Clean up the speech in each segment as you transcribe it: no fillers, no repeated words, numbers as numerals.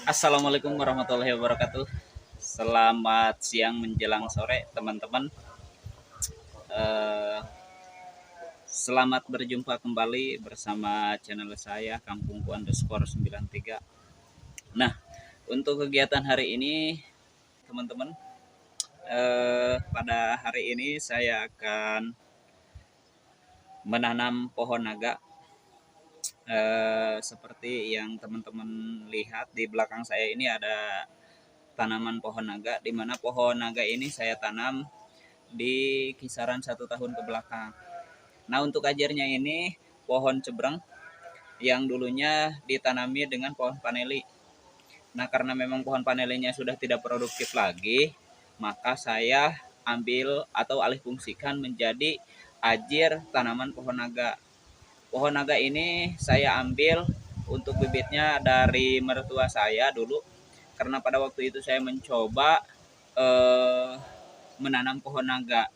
Assalamualaikum warahmatullahi wabarakatuh. Selamat siang menjelang sore, teman-teman. Eh, Selamat berjumpa kembali bersama channel saya Kampungku_93. Nah, untuk kegiatan hari ini, teman-teman, pada hari ini saya akan menanam pohon naga. Seperti yang teman-teman lihat di belakang saya ini ada tanaman pohon naga, di mana pohon naga ini saya tanam di kisaran 1 tahun ke belakang. Nah, untuk ajarnya ini pohon cebrang yang dulunya ditanami dengan pohon paneli. Nah, karena memang pohon panelinya sudah tidak produktif lagi, maka saya ambil atau alih fungsikan menjadi ajir tanaman pohon naga. Pohon naga ini saya ambil untuk bibitnya dari mertua saya dulu, karena pada waktu itu saya mencoba eh, menanam pohon naga.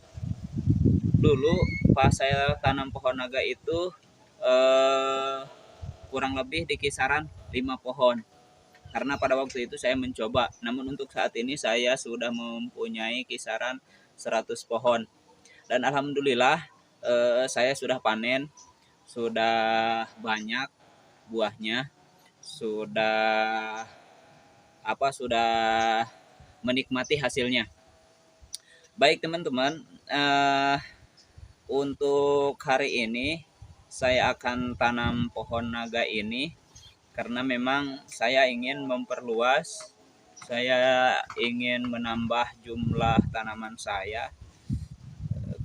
Dulu pas saya tanam pohon naga itu eh, kurang lebih di kisaran 5 pohon. Karena pada waktu itu saya mencoba. Namun untuk saat ini saya sudah mempunyai kisaran 100 pohon. Dan alhamdulillah saya sudah panen, sudah banyak buahnya, sudah sudah menikmati hasilnya. Baik teman-teman, untuk hari ini saya akan tanam pohon naga ini karena memang saya ingin memperluas, saya ingin menambah jumlah tanaman saya,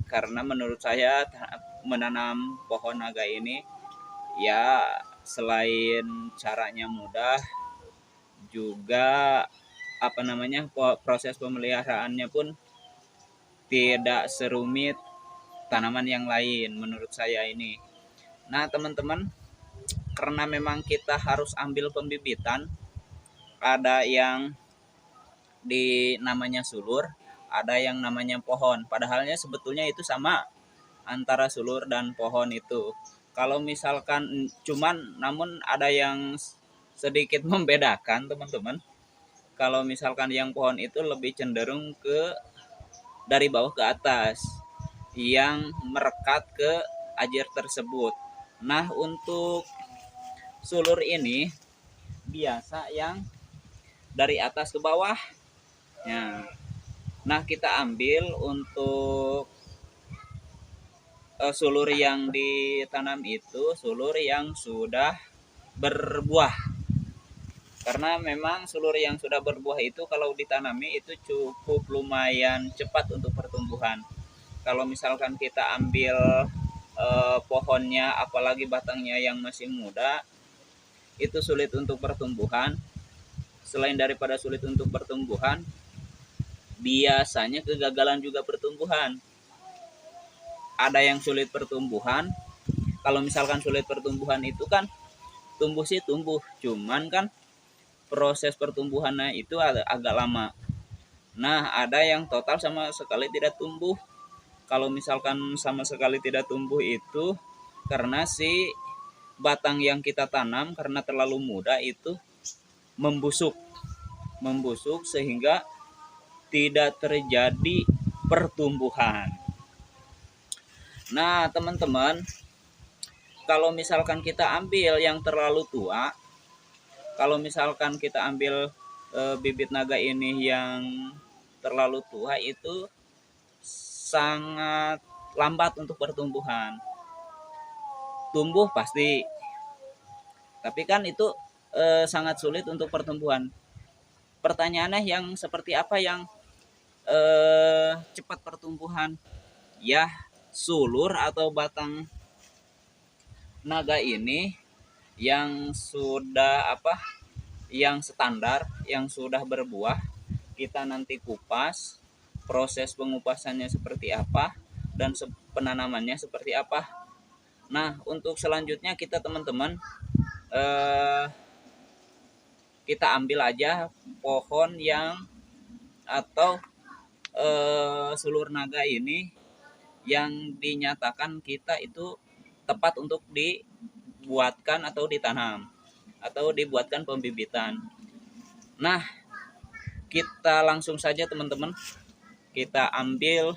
karena menurut saya menanam pohon naga ini ya selain caranya mudah, juga proses pemeliharaannya pun tidak serumit tanaman yang lain menurut saya ini. Nah teman-teman, karena memang kita harus ambil pembibitan, ada yang di namanya sulur, ada yang namanya pohon. Padahalnya sebetulnya itu sama antara sulur dan pohon itu. Kalau misalkan namun ada yang sedikit membedakan teman-teman. Kalau misalkan yang pohon itu lebih cenderung ke dari bawah ke atas, yang merekat ke ajir tersebut. Nah, untuk sulur ini biasa yang dari atas ke bawah. Nah, kita ambil untuk sulur yang ditanam itu sulur yang sudah berbuah. Karena memang sulur yang sudah berbuah itu kalau ditanami itu cukup lumayan cepat untuk pertumbuhan. Kalau misalkan kita ambil pohonnya apalagi batangnya yang masih muda, itu sulit untuk pertumbuhan. Selain daripada sulit untuk pertumbuhan, biasanya kegagalan juga pertumbuhan. Ada yang sulit pertumbuhan. Kalau misalkan sulit pertumbuhan itu kan tumbuh sih tumbuh, cuman kan proses pertumbuhannya itu agak lama. Nah, ada yang total sama sekali tidak tumbuh. Kalau misalkan sama sekali tidak tumbuh itu karena si batang yang kita tanam karena terlalu muda itu membusuk. Membusuk sehingga tidak terjadi pertumbuhan. Nah, teman-teman, kalau misalkan kita ambil yang terlalu tua, kalau misalkan kita ambil bibit naga ini yang terlalu tua itu sangat lambat untuk pertumbuhan. Tumbuh pasti, tapi kan itu sangat sulit untuk pertumbuhan. Pertanyaannya yang seperti apa yang cepat pertumbuhan? Ya, sulur atau batang naga ini yang sudah yang standar, yang sudah berbuah, kita nanti kupas, proses pengupasannya seperti apa, dan penanamannya seperti apa. Nah, untuk selanjutnya kita teman-teman kita ambil aja pohon yang atau sulur naga ini yang dinyatakan kita itu tepat untuk dibuatkan atau ditanam atau dibuatkan pembibitan. Nah, kita langsung saja teman-teman, kita ambil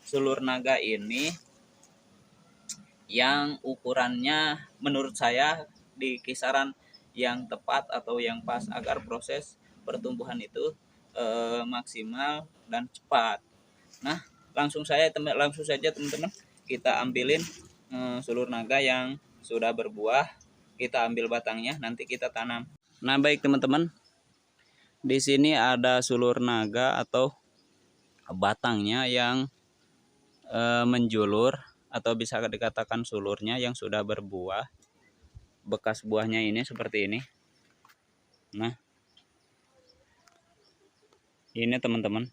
sulur naga ini yang ukurannya menurut saya di kisaran yang tepat atau yang pas agar proses pertumbuhan itu maksimal dan cepat. Nah, langsung saja teman-teman, kita ambilin sulur naga yang sudah berbuah, kita ambil batangnya, nanti kita tanam. Nah, baik teman-teman, di sini ada sulur naga atau batangnya yang menjulur atau bisa dikatakan sulurnya yang sudah berbuah. Bekas buahnya ini seperti ini. Nah, ini teman-teman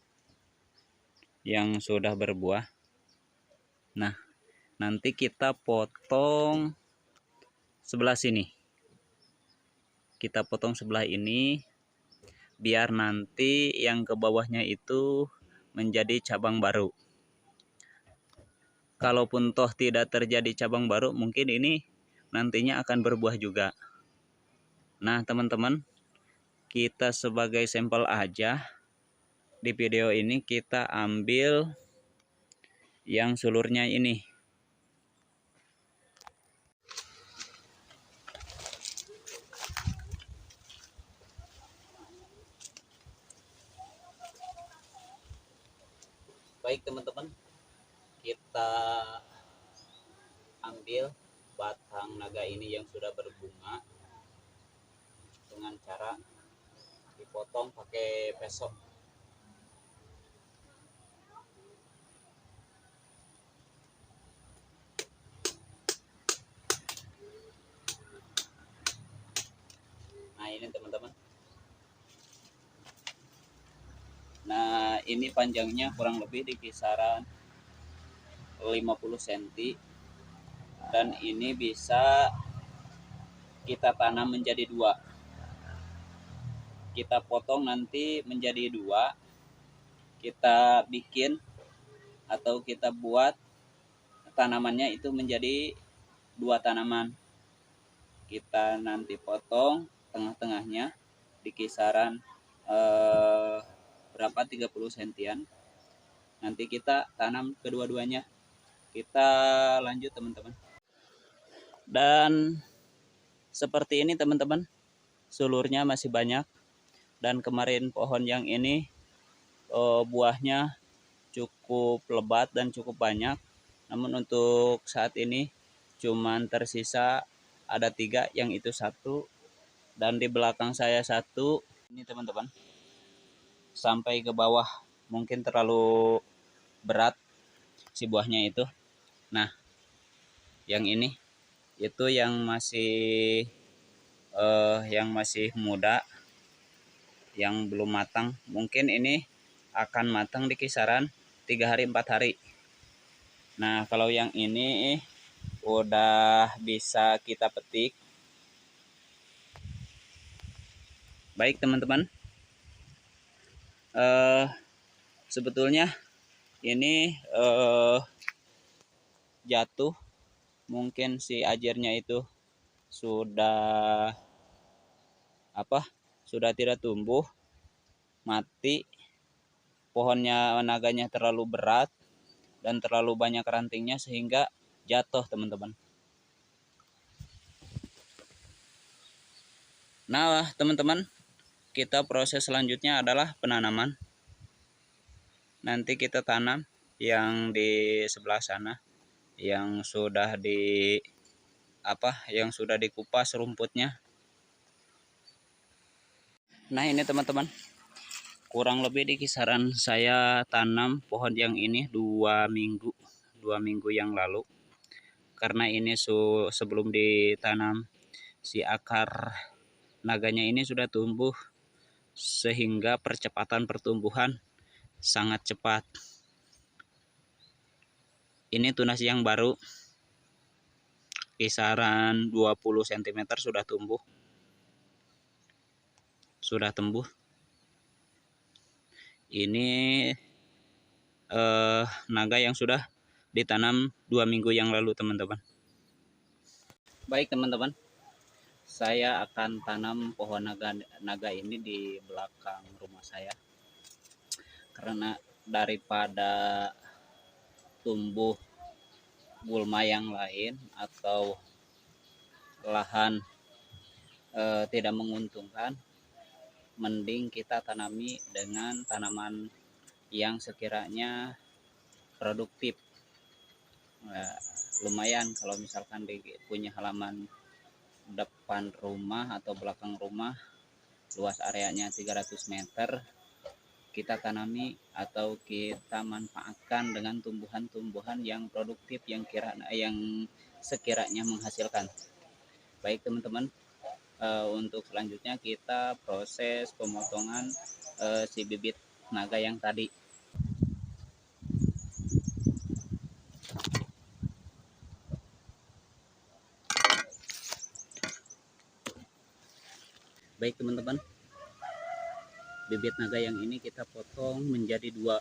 yang sudah berbuah. Nah, nanti kita potong sebelah sini. Kita potong sebelah ini biar nanti yang ke bawahnya itu menjadi cabang baru. Kalaupun toh tidak terjadi cabang baru, mungkin ini nantinya akan berbuah juga. Nah, teman-teman, kita sebagai sampel aja di video ini kita ambil yang sulurnya ini. Baik teman-teman, kita ambil batang naga ini yang sudah berbunga dengan cara dipotong pakai pesok. Nah, ini teman-teman. Nah, ini panjangnya kurang lebih di kisaran 50 cm dan ini bisa kita tanam menjadi dua. Kita potong nanti menjadi dua, kita bikin atau kita buat tanamannya itu menjadi dua tanaman. Kita nanti potong tengah-tengahnya di kisaran berapa 30 sentian. Nanti kita tanam kedua-duanya. Kita lanjut teman-teman. Dan seperti ini teman-teman, sulurnya masih banyak. Dan kemarin pohon yang ini buahnya cukup lebat dan cukup banyak. Namun untuk saat ini cuman tersisa ada 3, yang itu 1 dan di belakang saya 1. Ini teman-teman, sampai ke bawah, mungkin terlalu berat si buahnya itu. Nah, yang ini itu yang masih muda, yang belum matang. Mungkin ini akan matang di kisaran 3 hari 4 hari. Nah, kalau yang ini udah bisa kita petik. Baik teman-teman, sebetulnya ini jatuh, mungkin si ajarnya itu sudah sudah tidak tumbuh, mati. Pohonnya naganya terlalu berat dan terlalu banyak rantingnya sehingga jatuh teman-teman. Nah teman-teman, kita proses selanjutnya adalah penanaman. Nanti kita tanam yang di sebelah sana yang sudah dikupas rumputnya. Nah, ini teman-teman, kurang lebih di kisaran saya tanam pohon yang ini 2 minggu yang lalu. Karena ini sebelum ditanam, si akar naganya ini sudah tumbuh sehingga percepatan pertumbuhan sangat cepat. Ini tunas yang baru, kisaran 20 cm sudah tumbuh, sudah tumbuh. Ini naga yang sudah ditanam 2 minggu yang lalu teman-teman. Baik teman-teman, saya akan tanam pohon naga ini di belakang rumah saya, karena daripada tumbuh gulma yang lain atau lahan tidak menguntungkan, mending kita tanami dengan tanaman yang sekiranya produktif. Nah, lumayan kalau misalkan di punya halaman depan rumah atau belakang rumah, luas areanya 300 meter, kita tanami atau kita manfaatkan dengan tumbuhan-tumbuhan yang produktif yang sekiranya menghasilkan. Baik teman-teman, untuk selanjutnya kita proses pemotongan si bibit naga yang tadi. Baik teman-teman, bibit naga yang ini kita potong menjadi dua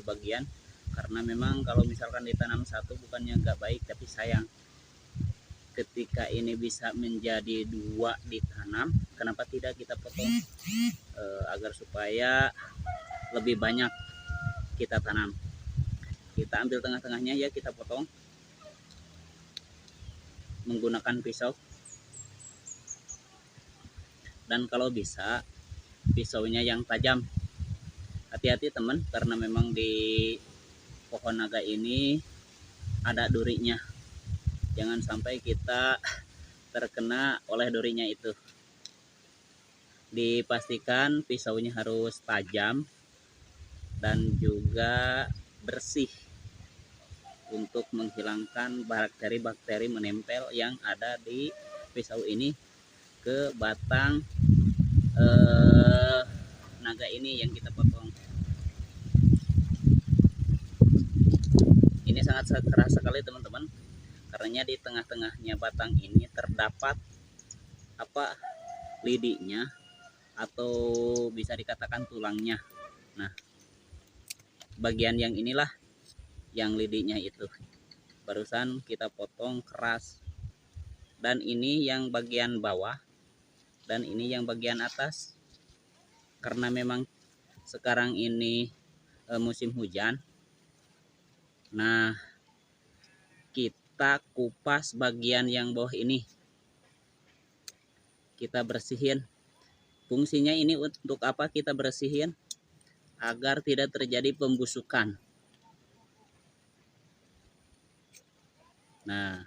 bagian, karena memang kalau misalkan ditanam satu bukannya nggak baik, tapi sayang ketika ini bisa menjadi dua ditanam, kenapa tidak kita potong agar supaya lebih banyak kita tanam. Kita ambil tengah-tengahnya ya, kita potong menggunakan pisau, dan kalau bisa pisaunya yang tajam. Hati-hati teman, karena memang di pohon naga ini ada durinya, jangan sampai kita terkena oleh durinya itu. Dipastikan pisaunya harus tajam dan juga bersih untuk menghilangkan bakteri-bakteri menempel yang ada di pisau ini ke batang naga ini yang kita potong. Ini sangat keras sekali teman-teman, karena di tengah-tengahnya batang ini terdapat lidinya atau bisa dikatakan tulangnya. Nah, bagian yang inilah yang lidinya itu barusan kita potong keras, dan ini yang bagian bawah dan ini yang bagian atas. Karena memang sekarang ini musim hujan, nah kita kupas bagian yang bawah ini, kita bersihin. Fungsinya ini untuk apa kita bersihin? Agar tidak terjadi pembusukan. Nah,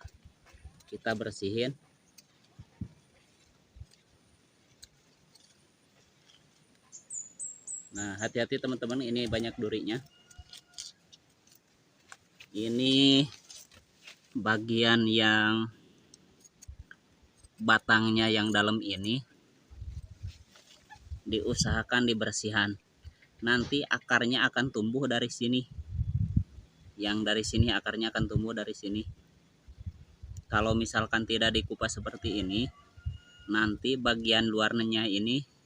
kita bersihin. Nah, hati-hati teman-teman, ini banyak durinya. Ini bagian yang batangnya yang dalam ini diusahakan dibersihkan. Nanti akarnya akan tumbuh dari sini. Yang dari sini akarnya akan tumbuh dari sini. Kalau misalkan tidak dikupas seperti ini, nanti bagian luarnya ini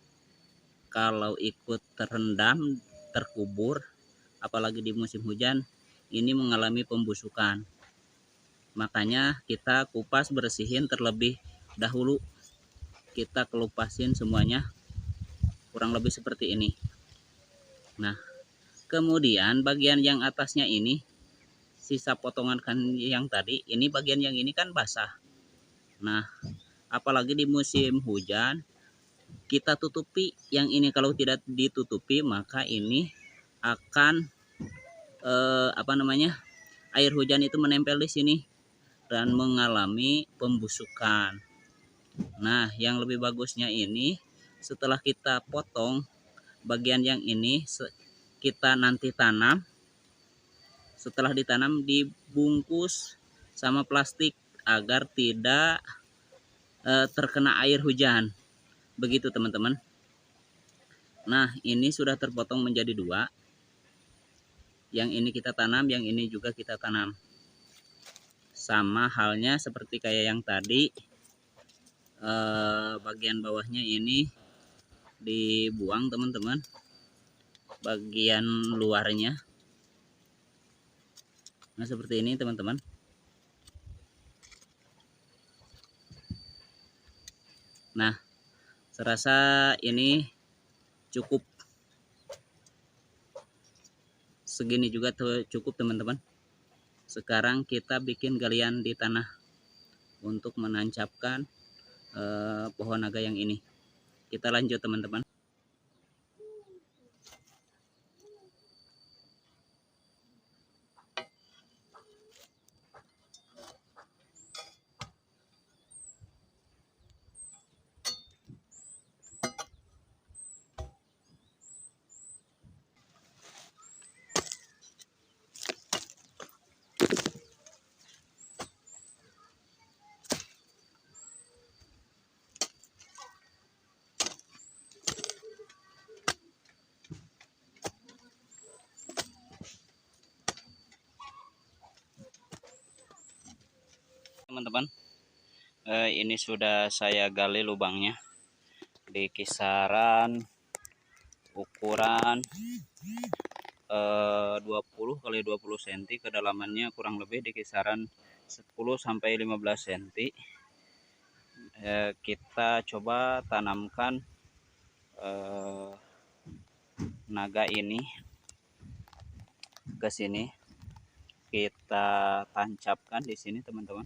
kalau ikut terendam, terkubur, apalagi di musim hujan, ini mengalami pembusukan. Makanya kita kupas, bersihin terlebih dahulu. Kita kelupasin semuanya, kurang lebih seperti ini. Nah, kemudian bagian yang atasnya ini, sisa potongan kan yang tadi, ini bagian yang ini kan basah. Nah, apalagi di musim hujan, kita tutupi yang ini. Kalau tidak ditutupi, maka ini akan air hujan itu menempel di sini dan mengalami pembusukan. Nah, yang lebih bagusnya ini setelah kita potong bagian yang ini, kita nanti tanam. Setelah ditanam, dibungkus sama plastik agar tidak terkena air hujan. Begitu teman-teman. Nah, ini sudah terpotong menjadi dua. Yang ini kita tanam, yang ini juga kita tanam. Sama halnya seperti kayak yang tadi, bagian bawahnya ini dibuang teman-teman, bagian luarnya. Nah, seperti ini teman-teman. Nah, serasa ini cukup, segini juga tuh cukup teman-teman. Sekarang kita bikin galian di tanah untuk menancapkan pohon naga yang ini. Kita lanjut teman-teman. Teman-teman, ini sudah saya gali lubangnya di kisaran ukuran 20 kali 20 cm, kedalamannya kurang lebih di kisaran 10 sampai 15 cm. Kita coba tanamkan naga ini ke sini. Kita tancapkan di sini teman-teman.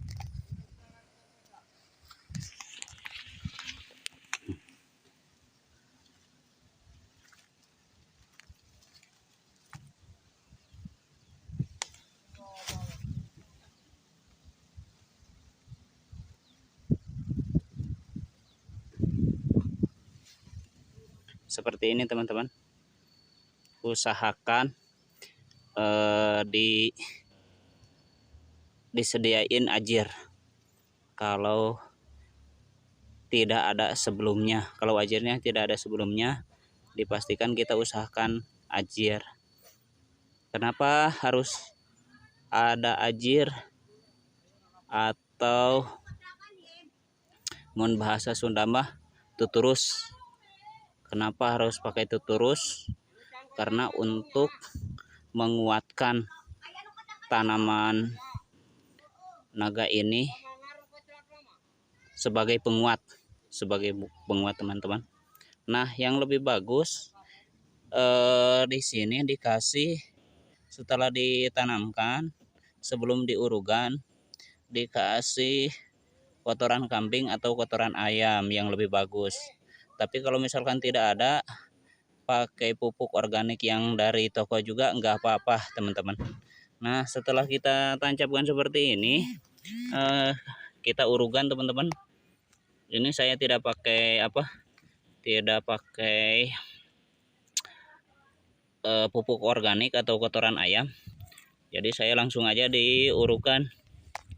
Seperti ini teman-teman. Usahakan disediain ajir kalau tidak ada sebelumnya. Kalau ajirnya tidak ada sebelumnya, dipastikan kita usahakan ajir. Kenapa harus ada ajir atau mun bahasa Sunda mah tuturus? Kenapa harus pakai tuturus? Karena untuk menguatkan tanaman naga ini sebagai penguat teman-teman. Nah, yang lebih bagus di sini dikasih setelah ditanamkan, sebelum diurugan dikasih kotoran kambing atau kotoran ayam yang lebih bagus. Tapi kalau misalkan tidak ada, pakai pupuk organik yang dari toko juga enggak apa-apa teman-teman. Nah, setelah kita tancapkan seperti ini, kita urugan teman-teman. Ini saya tidak pakai pupuk organik atau kotoran ayam. Jadi saya langsung aja diurugan.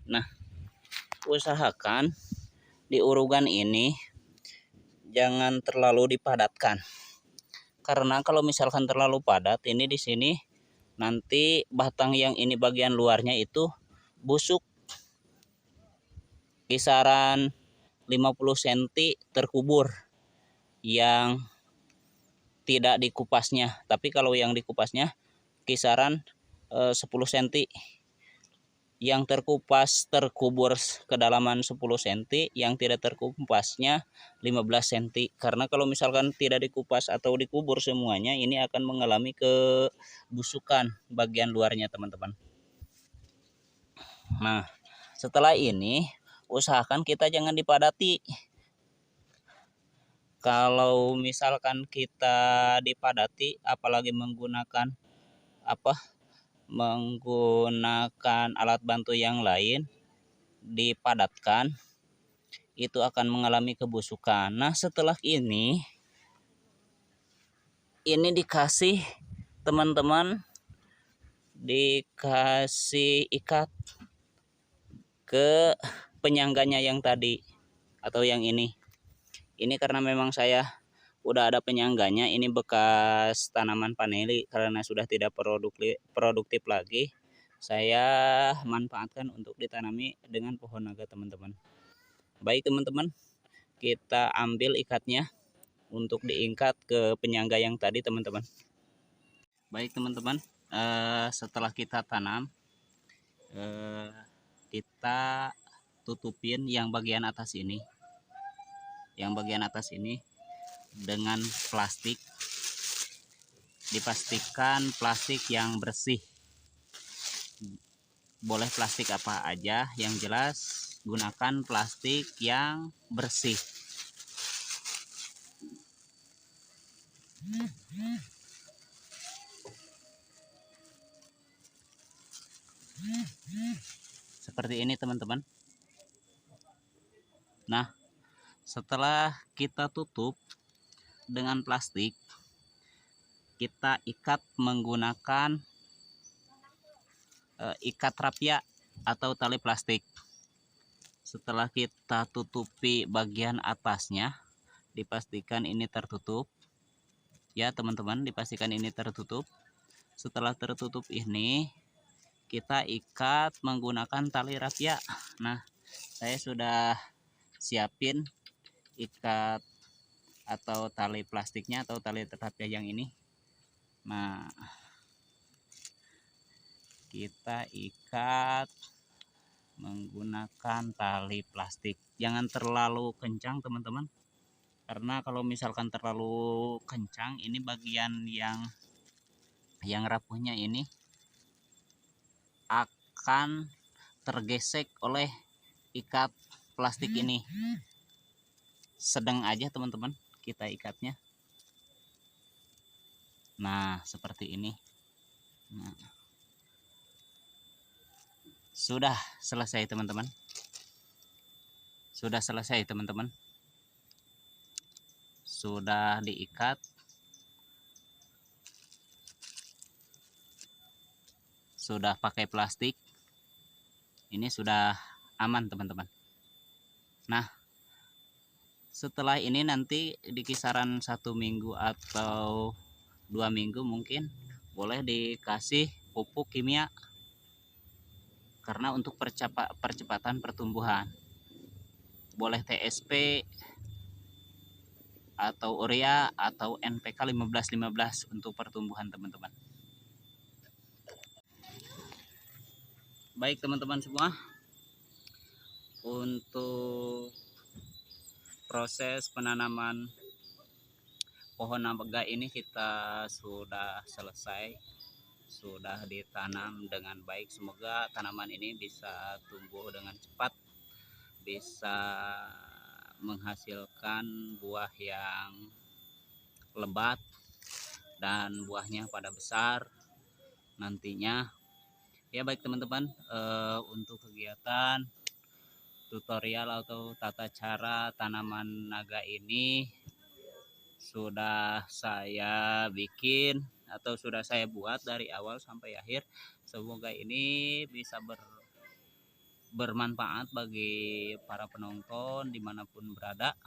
Nah, usahakan di urugan ini jangan terlalu dipadatkan. Karena kalau misalkan terlalu padat, ini di sini nanti batang yang ini bagian luarnya itu busuk. Kisaran 50 cm terkubur yang tidak dikupasnya. Tapi kalau yang dikupasnya kisaran 10 cm, yang terkupas terkubur kedalaman 10 cm, yang tidak terkupasnya 15 cm. Karena kalau misalkan tidak dikupas atau dikubur semuanya, ini akan mengalami kebusukan bagian luarnya teman-teman. Nah, setelah ini usahakan kita jangan dipadati. Kalau misalkan kita dipadati, apalagi menggunakan alat bantu yang lain, dipadatkan, itu akan mengalami kebusukan. Nah, setelah ini dikasih teman-teman, dikasih ikat ke penyangganya yang tadi atau yang ini. Ini karena memang saya udah ada penyangganya, ini bekas tanaman paneli, karena sudah tidak produktif lagi, saya manfaatkan untuk ditanami dengan pohon naga teman-teman. Baik teman-teman, kita ambil ikatnya untuk diikat ke penyangga yang tadi teman-teman. Baik teman-teman, setelah kita tanam, kita tutupin yang bagian atas ini. yang bagian atas ini dengan plastik. Dipastikan plastik yang bersih, boleh plastik apa aja, yang jelas gunakan plastik yang bersih. Seperti ini teman-teman. Nah, setelah kita tutup dengan plastik, kita ikat menggunakan ikat rapia atau tali plastik. Setelah kita tutupi bagian atasnya, dipastikan ini tertutup ya teman-teman, dipastikan ini tertutup. Setelah tertutup ini, kita ikat menggunakan tali rapia. Nah, saya sudah siapin ikat atau tali plastiknya atau tali rapia yang ini. Nah, kita ikat menggunakan tali plastik. Jangan terlalu kencang teman-teman, karena kalau misalkan terlalu kencang, ini bagian yang rapuhnya ini akan tergesek oleh ikat plastik ini. Sedang aja teman-teman kita ikatnya. Nah, seperti ini. Nah, sudah selesai teman-teman. Sudah selesai teman-teman. Sudah diikat. Sudah pakai plastik. Ini sudah aman teman-teman. Nah, setelah ini nanti di kisaran 1 minggu atau 2 minggu mungkin boleh dikasih pupuk kimia, karena untuk percepatan pertumbuhan. Boleh TSP atau urea atau NPK 15-15 untuk pertumbuhan teman-teman. Baik teman-teman semua, untuk proses penanaman pohon naga ini kita sudah selesai, sudah ditanam dengan baik. Semoga tanaman ini bisa tumbuh dengan cepat, bisa menghasilkan buah yang lebat dan buahnya pada besar nantinya. Ya baik teman-teman, untuk kegiatan tutorial atau tata cara tanaman naga ini sudah saya bikin atau sudah saya buat dari awal sampai akhir. Semoga ini bisa bermanfaat bagi para penonton dimanapun berada.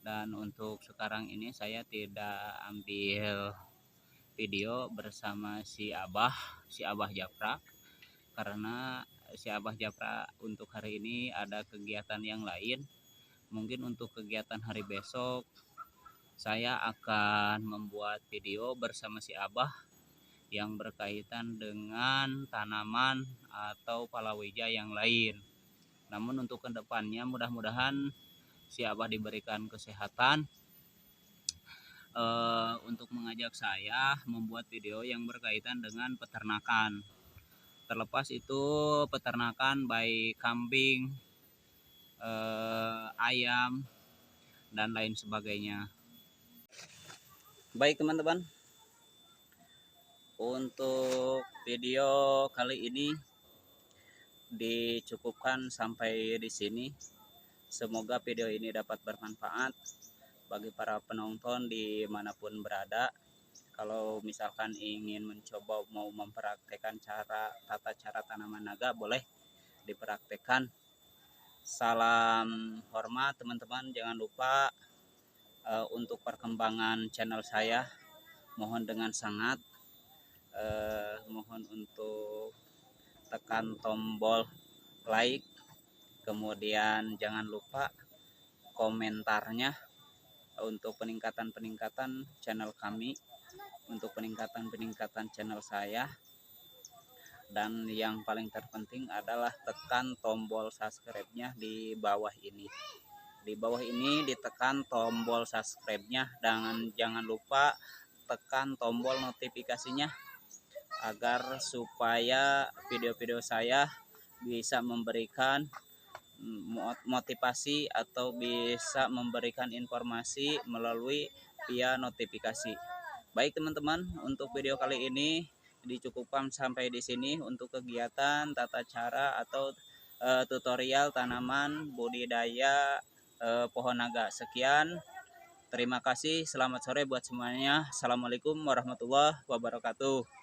Dan untuk sekarang ini saya tidak ambil video bersama si Abah Japra, karena si Abah Japra untuk hari ini ada kegiatan yang lain. Mungkin untuk kegiatan hari besok saya akan membuat video bersama si Abah yang berkaitan dengan tanaman atau palawija yang lain. Namun untuk kedepannya mudah-mudahan si Abah diberikan kesehatan untuk mengajak saya membuat video yang berkaitan dengan peternakan. Terlepas itu peternakan baik kambing, ayam, dan lain sebagainya. Baik teman-teman, untuk video kali ini dicukupkan sampai di sini. Semoga video ini dapat bermanfaat bagi para penonton dimanapun berada. Kalau misalkan ingin mencoba mau mempraktekkan tata cara tanaman naga, boleh dipraktekkan. Salam hormat teman-teman, jangan lupa untuk perkembangan channel saya mohon dengan sangat mohon untuk tekan tombol like, kemudian jangan lupa komentarnya untuk peningkatan channel kami, untuk peningkatan channel saya. Dan yang paling terpenting adalah tekan tombol subscribe-nya di bawah ini. Di bawah ini ditekan tombol subscribe-nya dan jangan lupa tekan tombol notifikasinya agar supaya video-video saya bisa memberikan motivasi atau bisa memberikan informasi melalui via notifikasi. Baik teman-teman, untuk video kali ini dicukupkan sampai di sini untuk kegiatan tata cara atau tutorial tanaman budidaya pohon naga. Sekian, terima kasih, selamat sore buat semuanya. Assalamualaikum warahmatullahi wabarakatuh.